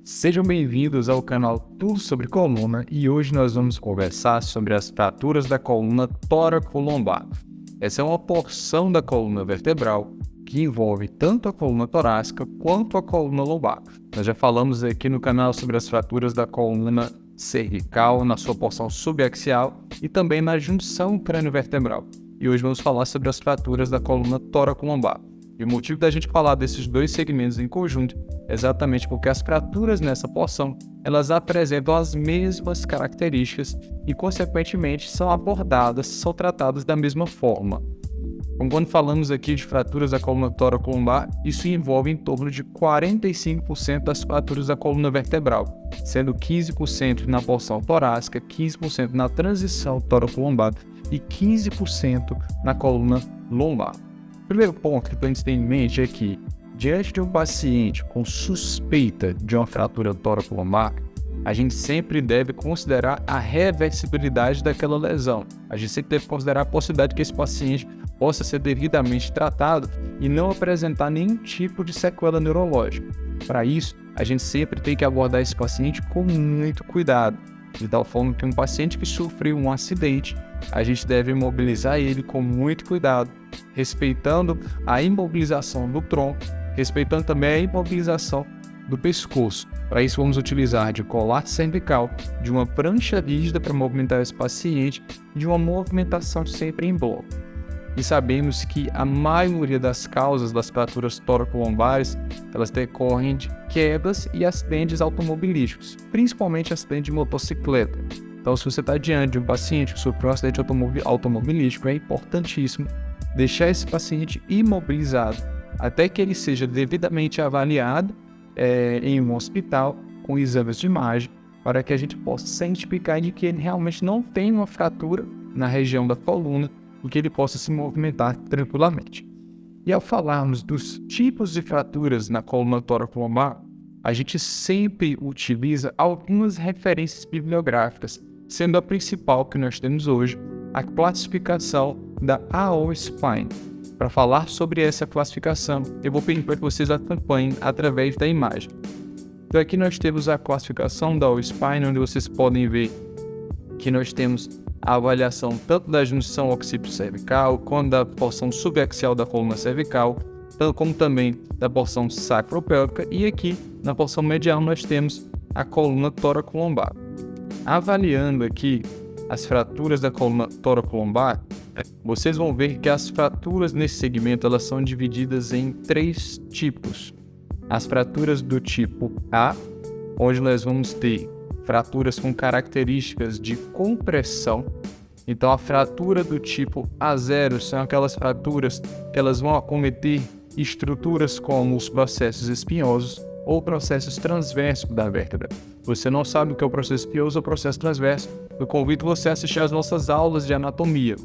Sejam bem-vindos ao canal Tudo sobre Coluna e hoje nós vamos conversar sobre as fraturas da coluna tóraco-lombar. Essa é uma porção da coluna vertebral que envolve tanto a coluna torácica quanto a coluna lombar. Nós já falamos aqui no canal sobre as fraturas da coluna cervical na sua porção subaxial e também na junção crânio-vertebral. E hoje vamos falar sobre as fraturas da coluna tóraco-lombar. E o motivo da gente falar desses dois segmentos em conjunto é exatamente porque as fraturas nessa porção, elas apresentam as mesmas características e, consequentemente, são abordadas, são tratadas da mesma forma. Como quando falamos aqui de fraturas da coluna tóraco-lombar, isso envolve em torno de 45% das fraturas da coluna vertebral, sendo 15% na porção torácica, 15% na transição tóraco-lombar e 15% na coluna lombar. O primeiro ponto que a gente tem em mente é que, diante de um paciente com suspeita de uma fratura tóraco-lombar, a gente sempre deve considerar a reversibilidade daquela lesão. A gente sempre deve considerar a possibilidade que esse paciente possa ser devidamente tratado e não apresentar nenhum tipo de sequela neurológica. Para isso, a gente sempre tem que abordar esse paciente com muito cuidado, de tal forma que um paciente que sofreu um acidente, a gente deve imobilizar ele com muito cuidado, respeitando a imobilização do tronco, respeitando também a imobilização do pescoço. Para isso, vamos utilizar de colar cervical, de uma prancha rígida para movimentar esse paciente, de uma movimentação sempre em bloco. E sabemos que a maioria das causas das fraturas tóraco-lombares, elas decorrem de quedas e acidentes automobilísticos, principalmente acidente de motocicleta. Então, se você está diante de um paciente que sofreu um acidente automobilístico, é importantíssimo deixar esse paciente imobilizado até que ele seja devidamente avaliado em um hospital com exames de imagem, para que a gente possa certificar de que ele realmente não tem uma fratura na região da coluna e que ele possa se movimentar tranquilamente. E ao falarmos dos tipos de fraturas na coluna tóraco-lombar, a gente sempre utiliza algumas referências bibliográficas, sendo a principal que nós temos hoje a classificação da AO Spine. Para falar sobre essa classificação, eu vou pedir para que vocês acompanhem através da imagem. Então aqui nós temos a classificação da AO Spine, onde vocês podem ver que nós temos a avaliação tanto da junção occipito-cervical, quanto da porção subaxial da coluna cervical, como também da porção sacropélvica, e aqui na porção medial nós temos a coluna tóraco-lombar. Avaliando aqui as fraturas da coluna tóraco-lombar, vocês vão ver que as fraturas nesse segmento elas são divididas em 3 tipos. As fraturas do tipo A, onde nós vamos ter fraturas com características de compressão. Então, a fratura do tipo A0 são aquelas fraturas que elas vão acometer estruturas como os processos espinhosos ou processos transversos da vértebra. Você não sabe o que é o processo espinhoso ou o processo transverso? Eu convido você a assistir às nossas aulas de anatomia.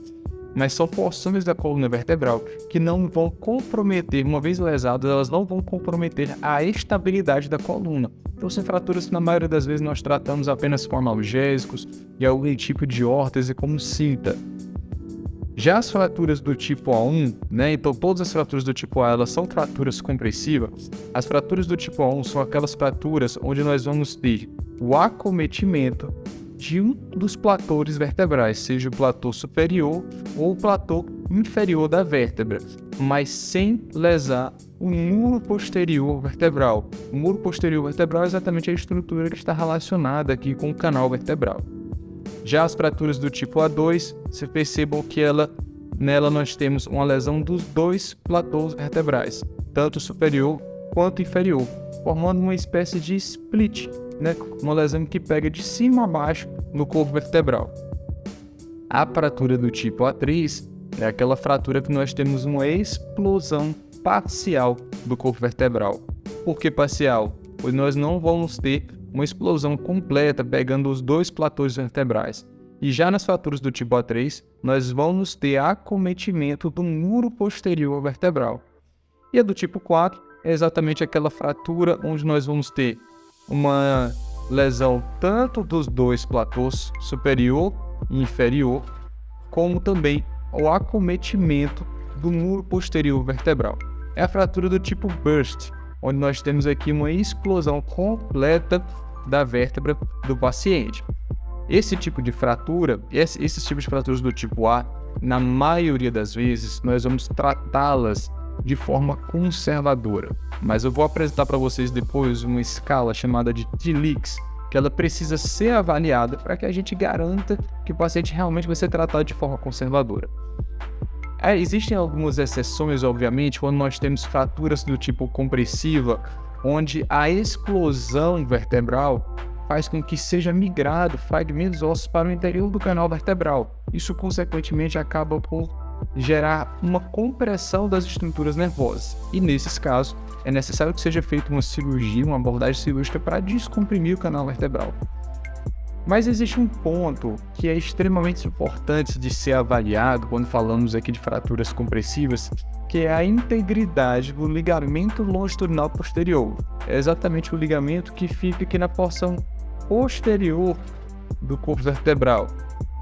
Mas são porções da coluna vertebral que não vão comprometer, uma vez lesadas, elas não vão comprometer a estabilidade da coluna. Então, são fraturas que na maioria das vezes nós tratamos apenas com analgésicos e algum tipo de órtese como cinta. Já as fraturas do tipo A1, então todas as fraturas do tipo A elas são fraturas compressivas. As fraturas do tipo A1 são aquelas fraturas onde nós vamos ter o acometimento de um dos platôs vertebrais, seja o platô superior ou o platô inferior da vértebra, mas sem lesar o muro posterior vertebral. O muro posterior vertebral é exatamente a estrutura que está relacionada aqui com o canal vertebral. Já as fraturas do tipo A2, vocês percebam que nela nós temos uma lesão dos 2 platôs vertebrais, tanto superior quanto inferior, formando uma espécie de split, uma lesão que pega de cima a baixo no corpo vertebral. A fratura do tipo A3 é aquela fratura que nós temos uma explosão parcial do corpo vertebral. Por que parcial? Pois nós não vamos ter uma explosão completa pegando os 2 platôs vertebrais. E já nas fraturas do tipo A3, nós vamos ter acometimento do muro posterior vertebral. E a do tipo 4 é exatamente aquela fratura onde nós vamos ter uma lesão tanto dos 2 platôs, superior e inferior, como também o acometimento do muro posterior vertebral. É a fratura do tipo burst, onde nós temos aqui uma explosão completa da vértebra do paciente. Esse tipo de fratura, esses tipos de fraturas do tipo A, na maioria das vezes, nós vamos tratá-las de forma conservadora. Mas eu vou apresentar para vocês depois uma escala chamada de TLICS, que ela precisa ser avaliada para que a gente garanta que o paciente realmente vai ser tratado de forma conservadora. Existem algumas exceções, obviamente, quando nós temos fraturas do tipo compressiva, onde a explosão vertebral faz com que seja migrado fragmentos ósseos para o interior do canal vertebral. Isso, consequentemente, acaba por gerar uma compressão das estruturas nervosas. E, nesses casos, é necessário que seja feita uma cirurgia, uma abordagem cirúrgica para descomprimir o canal vertebral. Mas existe um ponto que é extremamente importante de ser avaliado quando falamos aqui de fraturas compressivas, que é a integridade do ligamento longitudinal posterior. É exatamente o ligamento que fica aqui na porção posterior do corpo vertebral.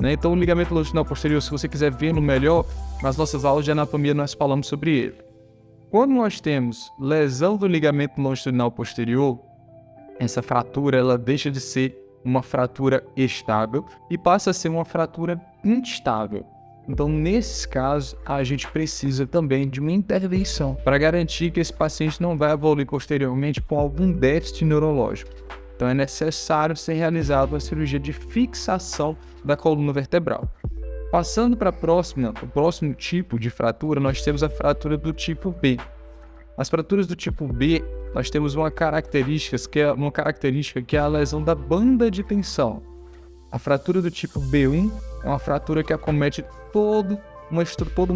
Então, o ligamento longitudinal posterior, se você quiser vê-lo melhor, nas nossas aulas de anatomia nós falamos sobre ele. Quando nós temos lesão do ligamento longitudinal posterior, essa fratura ela deixa de ser uma fratura estável e passa a ser uma fratura instável. Então, nesses casos, a gente precisa também de uma intervenção para garantir que esse paciente não vai evoluir posteriormente com algum déficit neurológico. Então, é necessário ser realizada uma cirurgia de fixação da coluna vertebral. Passando para o próximo tipo de fratura, nós temos a fratura do tipo B. As fraturas do tipo B, nós temos uma característica que é a lesão da banda de tensão. A fratura do tipo B1 é uma fratura que acomete toda uma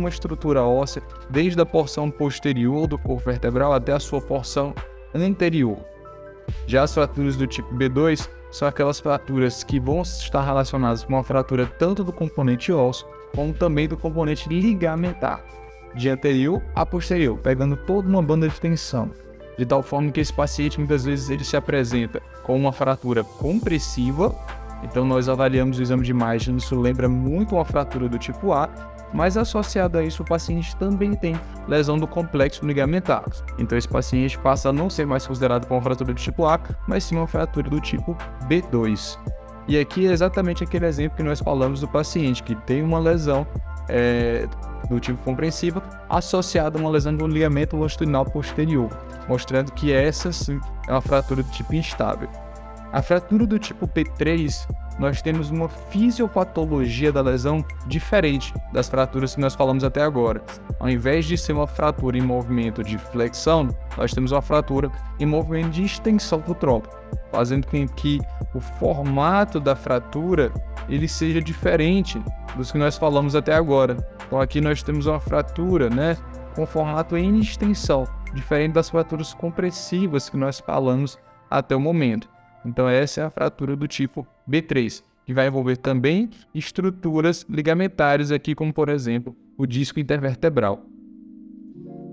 estrutura óssea, desde a porção posterior do corpo vertebral até a sua porção anterior. Já as fraturas do tipo B2 são aquelas fraturas que vão estar relacionadas com uma fratura tanto do componente ósseo, como também do componente ligamentar, de anterior a posterior, pegando toda uma banda de tensão, de tal forma que esse paciente muitas vezes ele se apresenta com uma fratura compressiva. Então nós avaliamos o exame de imagem, isso lembra muito uma fratura do tipo A, mas associado a isso o paciente também tem lesão do complexo ligamentar. Então esse paciente passa a não ser mais considerado como uma fratura do tipo A, mas sim uma fratura do tipo B2. E aqui é exatamente aquele exemplo que nós falamos do paciente que tem uma lesão do tipo compressiva associada a uma lesão do ligamento longitudinal posterior, mostrando que essa sim é uma fratura do tipo instável. A fratura do tipo P3, nós temos uma fisiopatologia da lesão diferente das fraturas que nós falamos até agora. Ao invés de ser uma fratura em movimento de flexão, nós temos uma fratura em movimento de extensão do tronco, fazendo com que o formato da fratura ele seja diferente dos que nós falamos até agora. Então aqui nós temos uma fratura, com formato em extensão, diferente das fraturas compressivas que nós falamos até o momento. Então essa é a fratura do tipo B3, que vai envolver também estruturas ligamentares aqui, como por exemplo o disco intervertebral.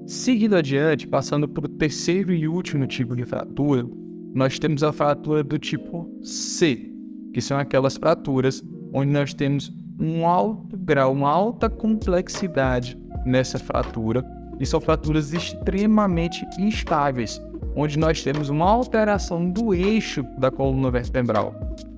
Seguindo adiante, passando para o terceiro e último tipo de fratura, nós temos a fratura do tipo C, que são aquelas fraturas onde nós temos um alto grau, uma alta complexidade nessa fratura, e são fraturas extremamente instáveis, onde nós temos uma alteração do eixo da coluna vertebral.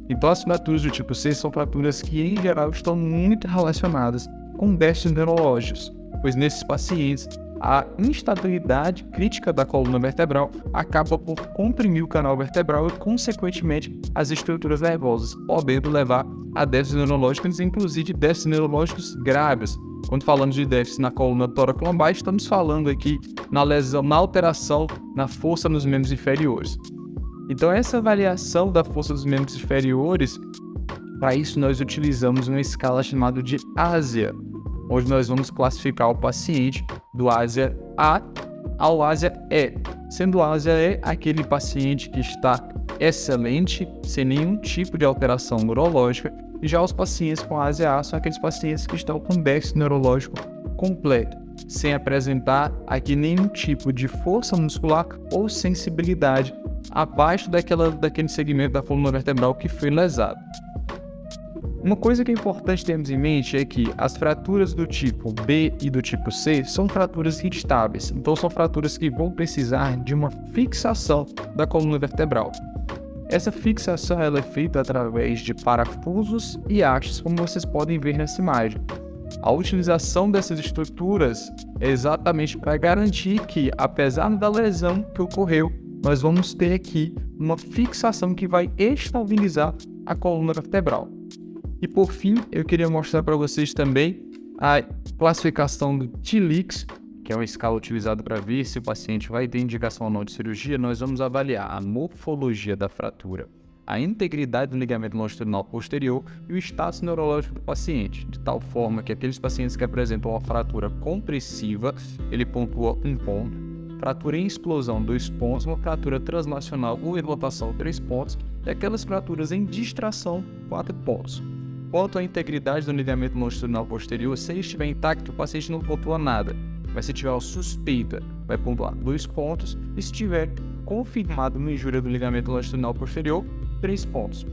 Então as fraturas do tipo C são fraturas que em geral estão muito relacionadas com déficits neurológicos, pois nesses pacientes a instabilidade crítica da coluna vertebral acaba por comprimir o canal vertebral e consequentemente as estruturas nervosas, podendo levar a déficits neurológicos, inclusive déficits neurológicos graves. Quando falamos de déficit na coluna tóraco-lombar, estamos falando aqui na lesão, na alteração na força nos membros inferiores. Então essa avaliação da força dos membros inferiores, para isso nós utilizamos uma escala chamada de ASIA, onde nós vamos classificar o paciente do ASIA A ao ASIA E, sendo o ASIA E aquele paciente que está excelente, sem nenhum tipo de alteração neurológica, e já os pacientes com ASIA A são aqueles pacientes que estão com déficit neurológico completo, sem apresentar aqui nenhum tipo de força muscular ou sensibilidade abaixo daquele segmento da coluna vertebral que foi lesado. Uma coisa que é importante termos em mente é que as fraturas do tipo B e do tipo C são fraturas instáveis, então são fraturas que vão precisar de uma fixação da coluna vertebral. Essa fixação ela é feita através de parafusos e hastes, como vocês podem ver nessa imagem. A utilização dessas estruturas é exatamente para garantir que, apesar da lesão que ocorreu, nós vamos ter aqui uma fixação que vai estabilizar a coluna vertebral. E por fim, eu queria mostrar para vocês também a classificação do TLIX, que é uma escala utilizada para ver se o paciente vai ter indicação ou não de cirurgia. Nós vamos avaliar a morfologia da fratura, a integridade do ligamento longitudinal posterior e o status neurológico do paciente, de tal forma que aqueles pacientes que apresentam uma fratura compressiva, ele pontua 1 ponto, fratura em explosão 2 pontos, uma fratura translacional ou em rotação 3 pontos, e aquelas fraturas em distração 4 pontos. Quanto à integridade do ligamento longitudinal posterior, se ele estiver intacto, o paciente não pontua nada, mas se tiver suspeita, vai pontuar 2 pontos, e se tiver confirmado uma injúria do ligamento longitudinal posterior, 3 pontos.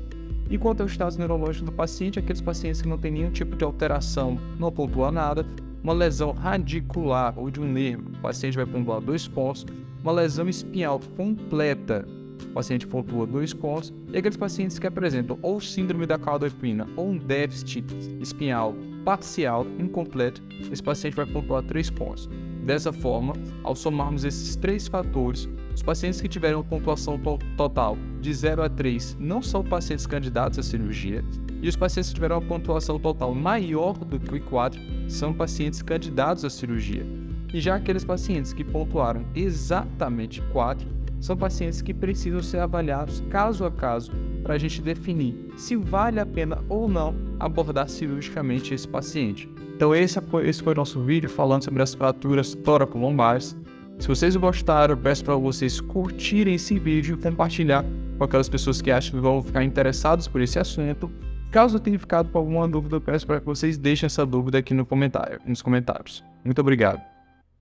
E quanto ao status neurológico do paciente, aqueles pacientes que não têm nenhum tipo de alteração não pontuam nada, uma lesão radicular ou de um nervo, o paciente vai pontuar 2 pontos, uma lesão espinhal completa, o paciente pontua 2 pontos, e aqueles pacientes que apresentam ou síndrome da cauda equina ou um déficit espinhal parcial, incompleto, esse paciente vai pontuar 3 pontos. Dessa forma, ao somarmos esses 3 fatores, os pacientes que tiverem uma pontuação total de 0 a 3 não são pacientes candidatos à cirurgia, e os pacientes que tiveram uma pontuação total maior do que 4 são pacientes candidatos à cirurgia. E já aqueles pacientes que pontuaram exatamente 4 são pacientes que precisam ser avaliados caso a caso para a gente definir se vale a pena ou não abordar cirurgicamente esse paciente. Então esse foi o nosso vídeo falando sobre as fraturas toracolombares. Se vocês gostaram, eu peço para vocês curtirem esse vídeo e compartilhar com aquelas pessoas que acham que vão ficar interessadas por esse assunto. Caso tenha ficado com alguma dúvida, eu peço para que vocês deixem essa dúvida aqui nos comentários. Muito obrigado.